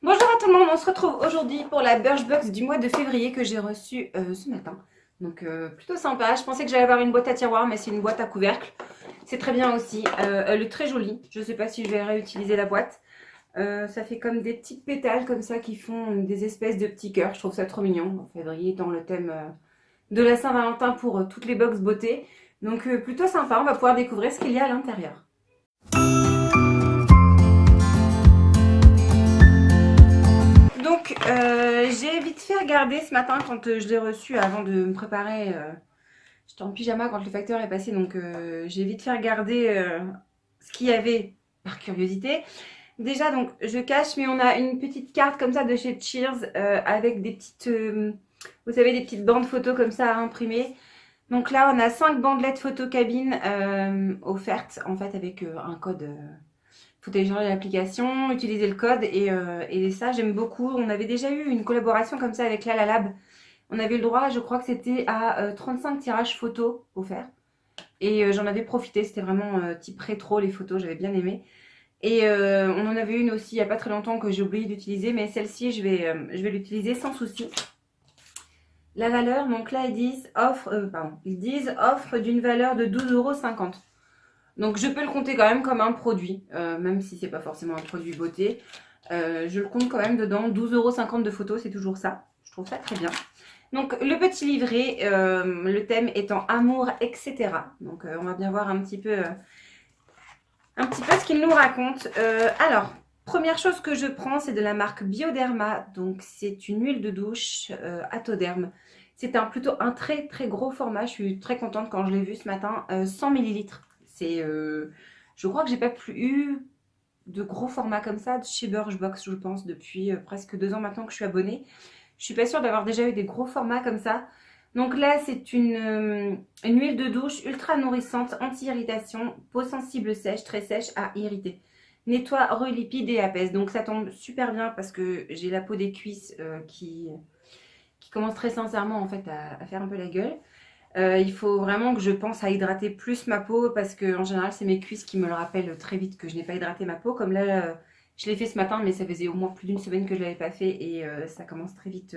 Bonjour à tout le monde, on se retrouve aujourd'hui pour la Birchbox du mois de février que j'ai reçue ce matin. Donc plutôt sympa, je pensais que j'allais avoir une boîte à tiroir mais c'est une boîte à couvercle. C'est très bien aussi, elle est très jolie, je ne sais pas si je vais réutiliser la boîte. Ça fait comme des petites pétales comme ça qui font des espèces de petits cœurs, je trouve ça trop mignon. En février dans le thème de la Saint-Valentin pour toutes les box beauté. Donc plutôt sympa, on va pouvoir découvrir ce qu'il y a à l'intérieur. Donc, j'ai vite fait regarder ce matin quand je l'ai reçu avant de me préparer. J'étais en pyjama quand le facteur est passé, donc j'ai vite fait regarder ce qu'il y avait par curiosité. Déjà, donc, je cache, mais on a une petite carte comme ça de chez Cheers avec des petites, vous savez, des petites bandes photos comme ça à imprimer. Donc là, on a 5 bandelettes photo cabine offertes, en fait, avec un code. Faut télécharger l'application, utiliser le code et ça j'aime beaucoup. On avait déjà eu une collaboration comme ça avec La Lab. On avait le droit, je crois que c'était à 35 tirages photos offerts. Et j'en avais profité, c'était vraiment type rétro les photos, j'avais bien aimé. Et on en avait une aussi il n'y a pas très longtemps que j'ai oublié d'utiliser, mais celle-ci je vais l'utiliser sans souci. La valeur, donc là ils disent offre d'une valeur de 12,50 €. Donc je peux le compter quand même comme un produit, même si c'est pas forcément un produit beauté. Je le compte quand même dedans, 12,50 € de photos, c'est toujours ça. Je trouve ça très bien. Donc le petit livret, le thème étant amour, etc. Donc on va bien voir un petit peu ce qu'il nous raconte. Alors, première chose que je prends, c'est de la marque Bioderma. Donc c'est une huile de douche Atoderm. C'est plutôt un très très gros format. Je suis très contente quand je l'ai vu ce matin. 100 ml. Je crois que j'ai pas plus eu de gros formats comme ça chez Birchbox, je pense, depuis presque 2 ans maintenant que je suis abonnée. Je suis pas sûre d'avoir déjà eu des gros formats comme ça. Donc là, c'est une huile de douche ultra nourrissante, anti-irritation, peau sensible sèche, très sèche à irriter. Nettoie, relipide et apaise. Donc ça tombe super bien parce que j'ai la peau des cuisses qui commence très sincèrement en fait à faire un peu la gueule. Il faut vraiment que je pense à hydrater plus ma peau parce que en général c'est mes cuisses qui me le rappellent très vite que je n'ai pas hydraté ma peau. Comme là je l'ai fait ce matin mais ça faisait au moins plus d'une semaine que je ne l'avais pas fait et ça commence très vite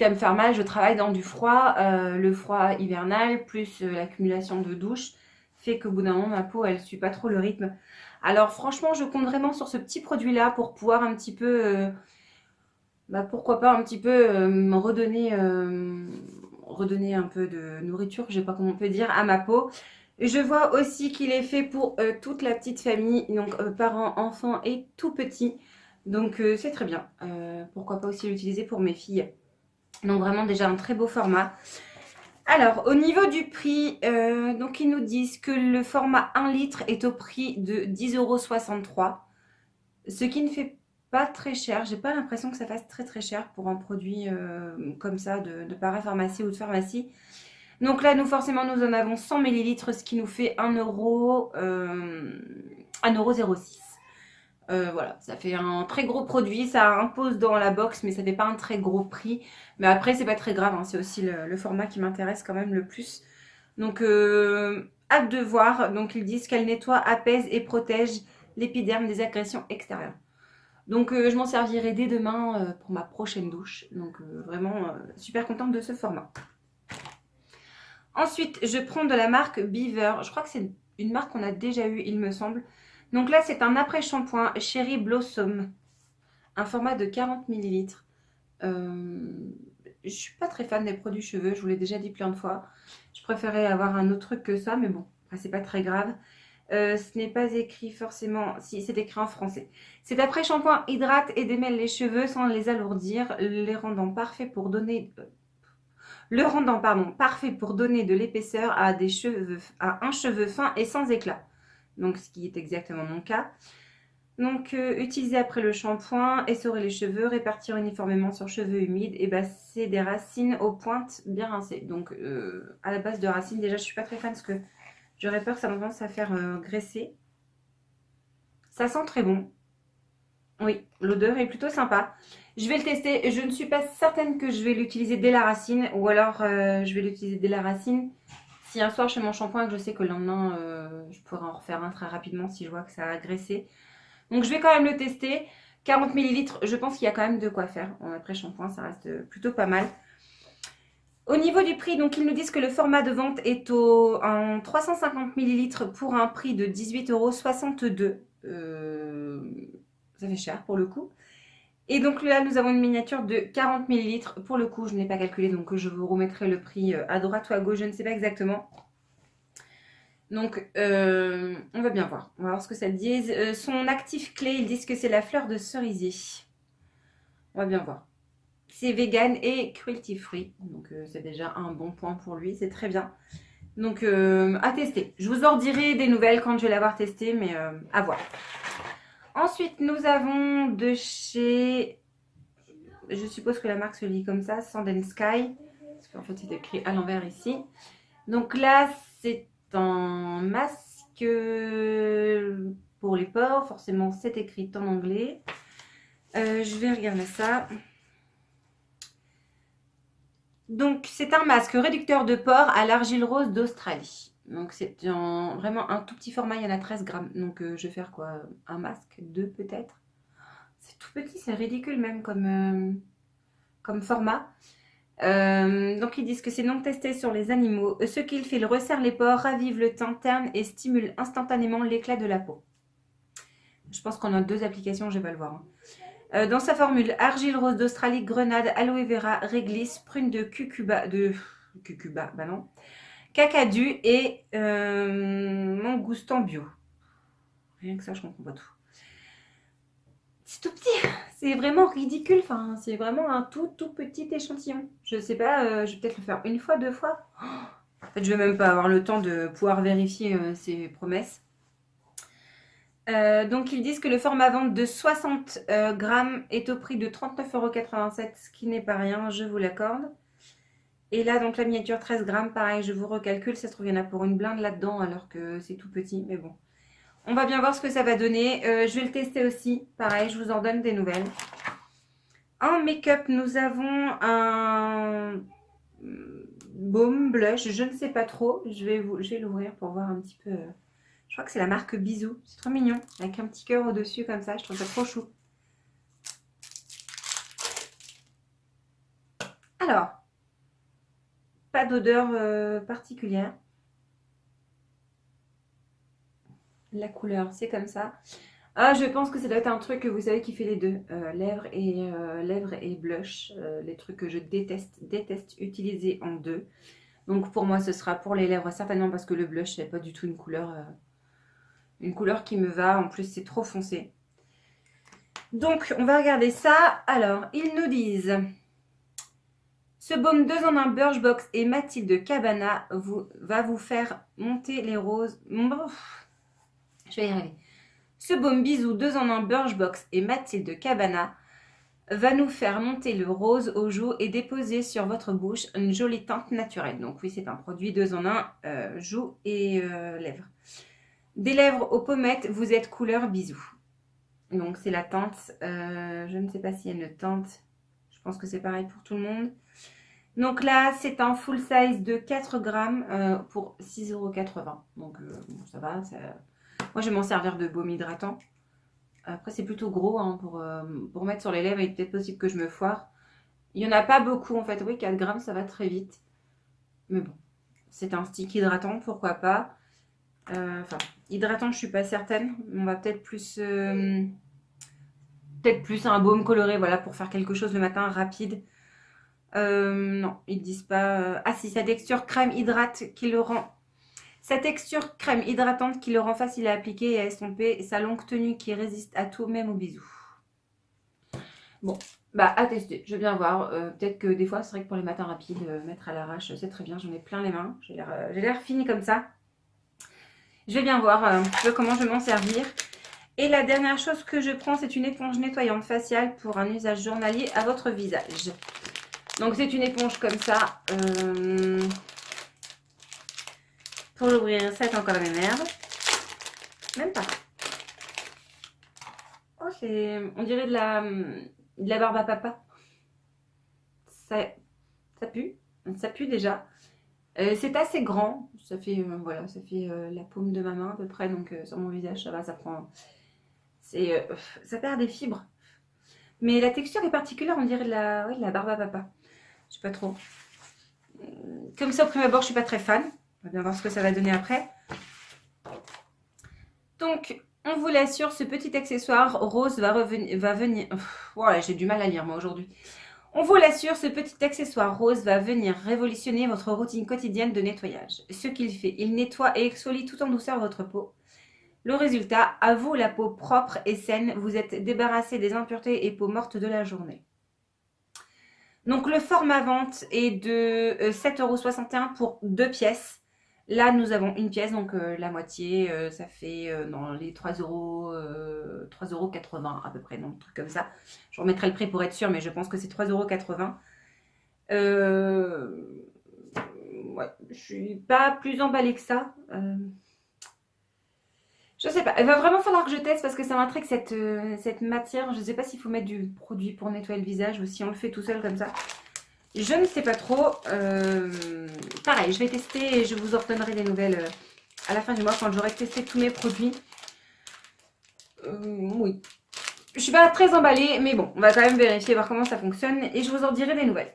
à me faire mal. Je travaille dans du froid, le froid hivernal plus l'accumulation de douche fait qu'au bout d'un moment ma peau elle suit pas trop le rythme. Alors franchement je compte vraiment sur ce petit produit là pour pouvoir un petit peu pourquoi pas un petit peu redonner un peu de nourriture, je sais pas comment on peut dire, à ma peau. Je vois aussi qu'il est fait pour toute la petite famille, donc parents, enfants et tout petits. Donc c'est très bien. Pourquoi pas aussi l'utiliser pour mes filles. Donc vraiment déjà un très beau format. Alors au niveau du prix, donc ils nous disent que le format 1 litre est au prix de 10,63 €. Ce qui ne fait pas très cher. J'ai pas l'impression que ça fasse très très cher pour un produit comme ça de parapharmacie ou de pharmacie. Donc là, nous forcément, nous en avons 100 ml, ce qui nous fait 1,06 €. Voilà, ça fait un très gros produit. Ça impose dans la box, mais ça fait pas un très gros prix. Mais après, c'est pas très grave, hein. C'est aussi le format qui m'intéresse quand même le plus. Donc, hâte de voir. Donc, ils disent qu'elle nettoie, apaise et protège l'épiderme des agressions extérieures. Donc je m'en servirai dès demain pour ma prochaine douche. Donc vraiment super contente de ce format. Ensuite, je prends de la marque Beaver. Je crois que c'est une marque qu'on a déjà eue, il me semble. Donc là, c'est un après-shampoing Cherry Blossom. Un format de 40 ml. Je suis pas très fan des produits cheveux, je vous l'ai déjà dit plein de fois. Je préférais avoir un autre truc que ça, mais bon, c'est pas très grave. Ce n'est pas écrit forcément, si c'est écrit en français. Cet après-shampoing hydrate et démêle les cheveux sans les alourdir, le rendant parfait pour donner de l'épaisseur à un cheveu fin et sans éclat. Donc ce qui est exactement mon cas. Donc utiliser après le shampoing, essorer les cheveux, répartir uniformément sur cheveux humides et basser des racines aux pointes bien rincées. Donc à la base de racines, déjà je suis pas très fan parce que j'aurais peur que ça commence à faire graisser. Ça sent très bon. Oui, l'odeur est plutôt sympa. Je vais le tester. Je ne suis pas certaine que je vais l'utiliser dès la racine. Ou alors je vais l'utiliser dès la racine. Si un soir je fais mon shampoing et que je sais que le lendemain je pourrais en refaire un très rapidement si je vois que ça a graissé. Donc je vais quand même le tester. 40 millilitres, je pense qu'il y a quand même de quoi faire. Après shampoing, ça reste plutôt pas mal. Au niveau du prix, donc ils nous disent que le format de vente est en 350 millilitres pour un prix de 18,62 €. Ça fait cher pour le coup. Et donc là, nous avons une miniature de 40 millilitres. Pour le coup, je n'ai pas calculé, donc je vous remettrai le prix à droite ou à gauche, je ne sais pas exactement. Donc, on va bien voir. On va voir ce que ça dit. Son actif clé, ils disent que c'est la fleur de cerisier. On va bien voir. C'est vegan et cruelty free. Donc, c'est déjà un bon point pour lui. C'est très bien. Donc, à tester. Je vous en dirai des nouvelles quand je vais l'avoir testé, mais à voir. Ensuite, nous avons de chez... Je suppose que la marque se lit comme ça, Sand and Sky. Parce qu'en fait, c'est écrit à l'envers ici. Donc là, c'est un masque pour les pores. Forcément, c'est écrit en anglais. Je vais regarder ça. Donc, c'est un masque réducteur de pores à l'argile rose d'Australie. Donc, c'est vraiment un tout petit format. Il y en a 13 grammes. Donc, je vais faire quoi? Un masque? Deux peut-être? C'est tout petit, c'est ridicule même comme format. Donc ils disent que c'est non testé sur les animaux. Ce qu'il fait, il resserre les pores, ravive le teint terne et stimule instantanément l'éclat de la peau. Je pense qu'on a 2 applications, je vais pas le voir. Dans sa formule, argile rose d'Australie, grenade, aloe vera, réglisse, prune de cucuba, bah non, cacadu et mangoustan bio. Rien que ça, je comprends pas tout. C'est tout petit, c'est vraiment ridicule, enfin, c'est vraiment un tout petit échantillon. Je sais pas, je vais peut-être le faire une fois, 2 fois. En fait, je vais même pas avoir le temps de pouvoir vérifier ces promesses. Donc, ils disent que le format vente de 60 grammes est au prix de 39,87 €, ce qui n'est pas rien, je vous l'accorde. Et là, donc la miniature 13 grammes, pareil, je vous recalcule, ça se trouve, il y en a pour une blinde là-dedans, alors que c'est tout petit, mais bon. On va bien voir ce que ça va donner. Je vais le tester aussi. Pareil, je vous en donne des nouvelles. En make-up, nous avons un baume blush. Je ne sais pas trop. Je vais l'ouvrir pour voir un petit peu. Je crois que c'est la marque Bisous. C'est trop mignon. Avec un petit cœur au-dessus comme ça. Je trouve ça trop chou. Alors, pas d'odeur particulière. La couleur, c'est comme ça. Ah, je pense que ça doit être un truc que vous savez qui fait les deux. Lèvres et blush. Les trucs que je déteste utiliser en deux. Donc pour moi, ce sera pour les lèvres certainement parce que le blush, c'est pas du tout une couleur qui me va. En plus, c'est trop foncé. Donc, on va regarder ça. Alors, ils nous disent... Ce baume 2 en 1 Birchbox et Mathilde Cabana va vous faire monter les roses... Je vais y arriver. Ce baume Bisous 2 en 1 Birchbox et Mathilde Cabana va nous faire monter le rose aux joues et déposer sur votre bouche une jolie teinte naturelle. Donc oui, c'est un produit 2 en 1, joues et lèvres. Des lèvres aux pommettes, vous êtes couleur Bisous. Donc c'est la teinte, je ne sais pas s'il y a une teinte, je pense que c'est pareil pour tout le monde. Donc là, c'est un full size de 4 grammes pour 6,80 €. Donc bon, ça va, moi je vais m'en servir de baume hydratant. Après, c'est plutôt gros hein, pour mettre sur les lèvres. Il est peut-être possible que je me foire. Il n'y en a pas beaucoup en fait. Oui, 4 grammes, ça va très vite. Mais bon, c'est un stick hydratant, pourquoi pas. Enfin, hydratant, je ne suis pas certaine. On va peut-être plus un baume coloré, voilà, pour faire quelque chose le matin rapide. Non, ils ne disent pas. Ah si, sa texture crème hydrate qui le rend... Sa texture crème hydratante qui le rend facile à appliquer et à estomper. Et sa longue tenue qui résiste à tout, même aux bisous. Bon, bah à tester. Je vais bien voir. Peut-être que des fois, c'est vrai que pour les matins rapides, mettre à l'arrache, c'est très bien. J'en ai plein les mains. J'ai l'air fine comme ça. Je vais bien voir un peu comment je vais m'en servir. Et la dernière chose que je prends, c'est une éponge nettoyante faciale pour un usage journalier à votre visage. Donc c'est une éponge comme ça. Pour l'ouvrir, ça va être encore la même merde. Même pas. Oh, on dirait de la barbe à papa. Ça pue. Ça pue déjà. C'est assez grand. Ça fait, voilà, ça fait la paume de ma main à peu près. Donc sur mon visage, ça va, ça prend... ça perd des fibres. Mais la texture est particulière, on dirait ouais, de la barbe à papa. Je sais pas trop. Comme ça, au premier abord, je suis pas très fan. On va bien voir ce que ça va donner après. Donc, on vous l'assure, ce petit accessoire rose va venir... Ouais, j'ai du mal à lire moi aujourd'hui. On vous l'assure, ce petit accessoire rose va venir révolutionner votre routine quotidienne de nettoyage. Ce qu'il fait, il nettoie et exfolie tout en douceur votre peau. Le résultat, à vous la peau propre et saine, vous êtes débarrassé des impuretés et peau morte de la journée. Donc le format vente est de 7,61 € pour 2 pièces. Là, nous avons une pièce, donc la moitié, ça fait dans les 3,80 € à peu près, donc un truc comme ça. Je remettrai le prix pour être sûr, mais je pense que c'est 3,80 €. Ouais, je suis pas plus emballée que ça. Je sais pas, il va vraiment falloir que je teste parce que ça m'intrigue cette matière. Je sais pas s'il faut mettre du produit pour nettoyer le visage ou si on le fait tout seul comme ça. Je ne sais pas trop. Pareil, je vais tester et je vous en redonnerai des nouvelles à la fin du mois quand j'aurai testé tous mes produits. Oui. Je suis pas très emballée, mais bon, on va quand même vérifier, voir comment ça fonctionne et je vous en dirai des nouvelles.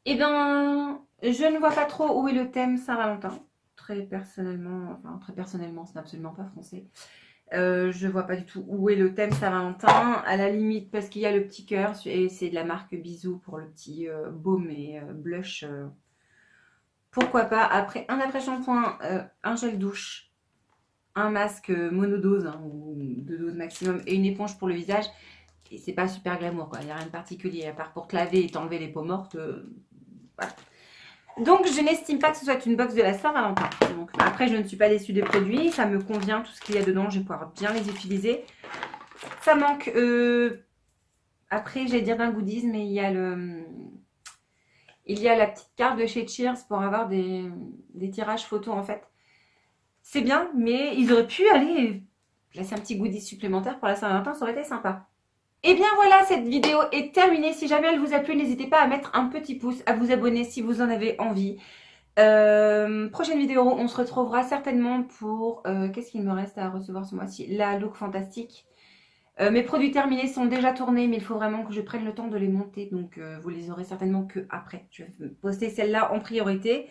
Eh bien, je ne vois pas trop où est le thème Saint-Valentin. Très personnellement, c'est absolument pas français. Je vois pas du tout où est le thème Saint-Valentin. À la limite, parce qu'il y a le petit cœur et c'est de la marque Bisous pour le petit baume et blush. Pourquoi pas. Après, un après-shampoing, un gel douche, un masque monodose hein, ou 2 doses maximum et une éponge pour le visage. Et c'est pas super glamour quoi. Il n'y a rien de particulier à part pour te laver et t'enlever les peaux mortes. Voilà. Donc, je n'estime pas que ce soit une box de la Saint-Valentin. Donc, après, je ne suis pas déçue des produits. Ça me convient, tout ce qu'il y a dedans. Je vais pouvoir bien les utiliser. Ça manque... Après, j'allais dire d'un goodies, mais il y a la petite carte de chez Cheers pour avoir des tirages photos, en fait. C'est bien, mais ils auraient pu aller placer un petit goodies supplémentaire pour la Saint-Valentin. Ça aurait été sympa. Et bien voilà, cette vidéo est terminée. Si jamais elle vous a plu, n'hésitez pas à mettre un petit pouce, à vous abonner si vous en avez envie. Prochaine vidéo, on se retrouvera certainement pour... qu'est-ce qu'il me reste à recevoir ce mois-ci? La look fantastique. Mes produits terminés sont déjà tournés, mais il faut vraiment que je prenne le temps de les monter. Donc vous les aurez certainement que après. Je vais poster celle-là en priorité.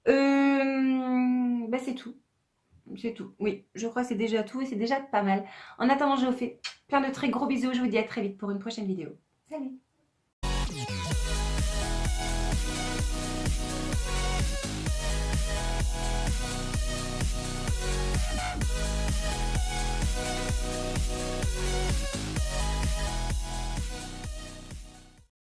Bah c'est tout. C'est tout. Oui, je crois que c'est déjà tout et c'est déjà pas mal. En attendant, je vous fais plein de très gros bisous. Je vous dis à très vite pour une prochaine vidéo. Salut!